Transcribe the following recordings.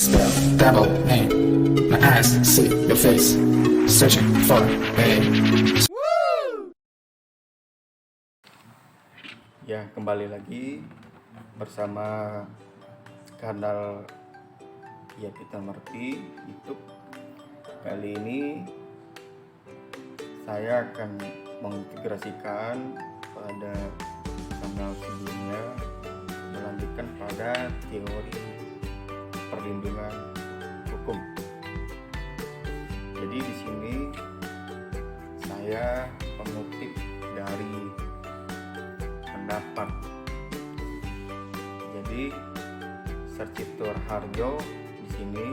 Spell, dabble, name. My eyes see your face. Searching for me. Ya, kembali lagi bersama kanal Ya Kita Merti YouTube. Kali ini saya akan mengintegrasikan pada kanal sebelumnya, melanjutkan pada teori perlindungan hukum. Jadi di sini saya mengutip dari pendapat. Jadi Sarjito Harjo di sini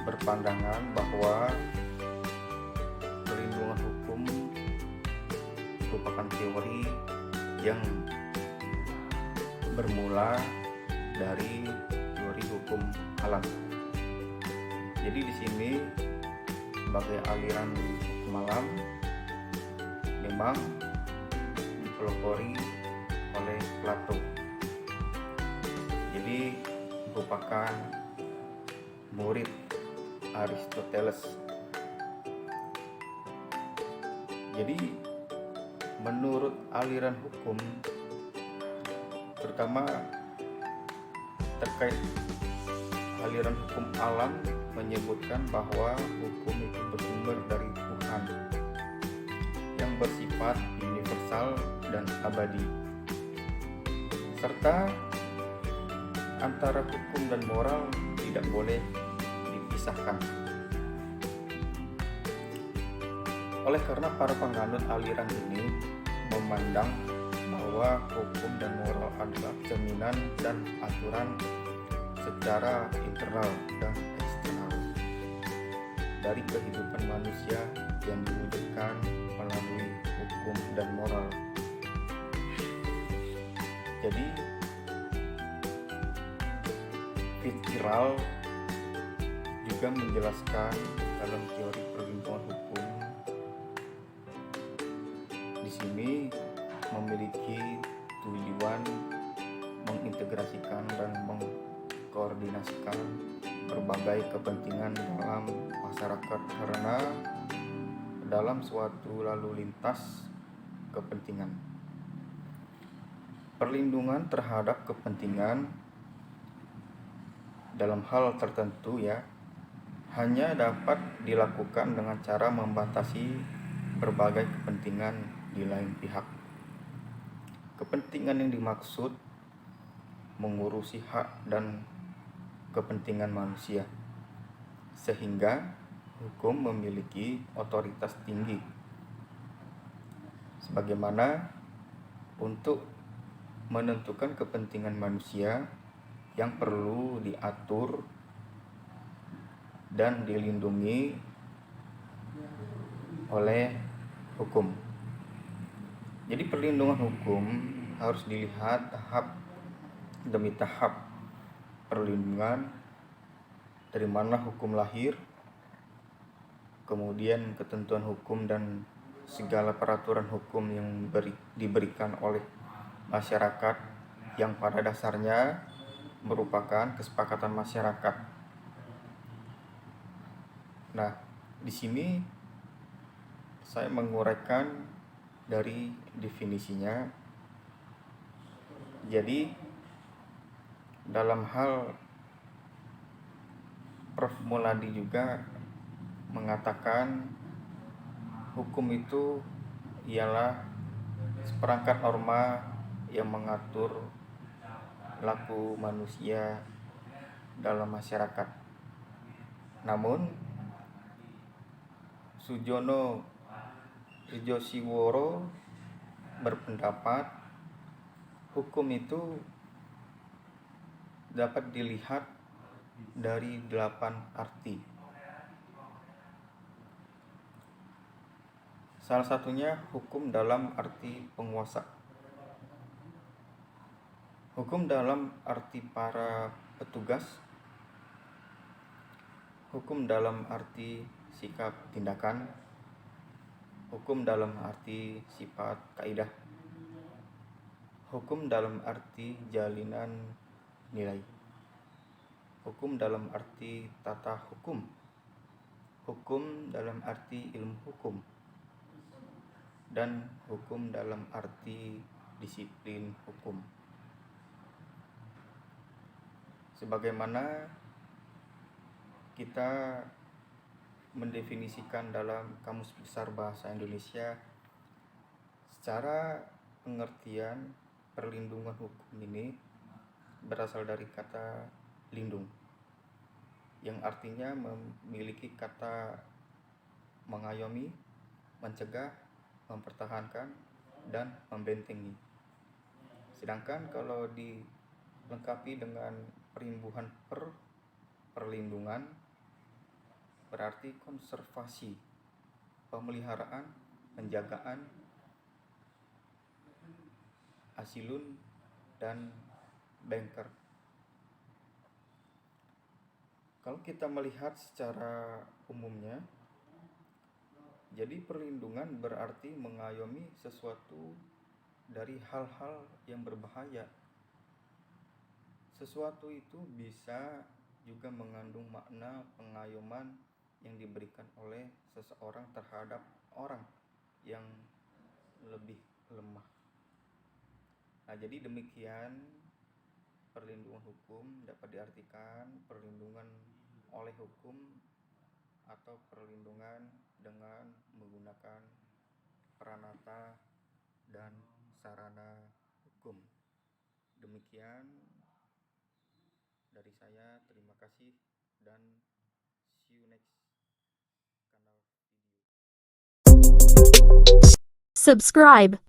berpandangan bahwa perlindungan hukum merupakan teori yang bermula dari teori hukum alam. Jadi di sini sebagai aliran hukum alam memang dipelopori oleh Plato. Jadi merupakan murid Aristoteles. Jadi menurut aliran hukum, terutama terkait aliran hukum alam, menyebutkan bahwa hukum itu bersumber dari Tuhan yang bersifat universal dan abadi, serta antara hukum dan moral tidak boleh dipisahkan. Oleh karena para penganut aliran ini memandang bahwa hukum dan moral adalah cerminan dan aturan secara internal dan eksternal dari kehidupan manusia yang diwujudkan melalui hukum dan moral. Jadi Fitzgerald juga menjelaskan dalam teori perlindungan hukum di sini memiliki tujuan mengintegrasikan dan mengkoordinasikan berbagai kepentingan dalam masyarakat karena dalam suatu lalu lintas kepentingan. Perlindungan terhadap kepentingan dalam hal tertentu hanya dapat dilakukan dengan cara membatasi berbagai kepentingan di lain pihak. Kepentingan yang dimaksud mengurusi hak dan kepentingan manusia, sehingga hukum memiliki otoritas tinggi sebagaimana untuk menentukan kepentingan manusia yang perlu diatur dan dilindungi oleh hukum. Jadi perlindungan hukum harus dilihat tahap demi tahap perlindungan, dari mana hukum lahir, kemudian ketentuan hukum dan segala peraturan hukum yang diberikan oleh masyarakat yang pada dasarnya merupakan kesepakatan masyarakat. Nah, di sini saya menguraikan dari definisinya. Jadi dalam hal Prof. Muladi juga mengatakan hukum itu ialah seperangkat norma yang mengatur laku manusia dalam masyarakat. Namun Sujono Rijosiworo berpendapat hukum itu dapat dilihat dari 8 arti. Salah satunya hukum dalam arti penguasa, hukum dalam arti para petugas, hukum dalam arti sikap tindakan, hukum dalam arti sifat kaidah, hukum dalam arti jalinan nilai. Hukum dalam arti tata hukum, hukum dalam arti ilmu hukum, dan hukum dalam arti disiplin hukum. Sebagaimana kita mendefinisikan dalam Kamus Besar Bahasa Indonesia, secara pengertian perlindungan hukum ini berasal dari kata lindung, yang artinya memiliki kata mengayomi, mencegah, mempertahankan, dan membentengi. Sedangkan kalau dilengkapi dengan perimbuhan perlindungan, berarti konservasi, pemeliharaan, penjagaan, asilun, dan banker. Kalau kita melihat secara umumnya, jadi perlindungan berarti mengayomi sesuatu dari hal-hal yang berbahaya. Sesuatu itu bisa juga mengandung makna pengayoman yang diberikan oleh seseorang terhadap orang yang lebih lemah. Nah, jadi demikian perlindungan hukum dapat diartikan perlindungan oleh hukum atau perlindungan dengan menggunakan peranata dan sarana hukum. Demikian dari saya, terima kasih dan see you next kanal video. Subscribe.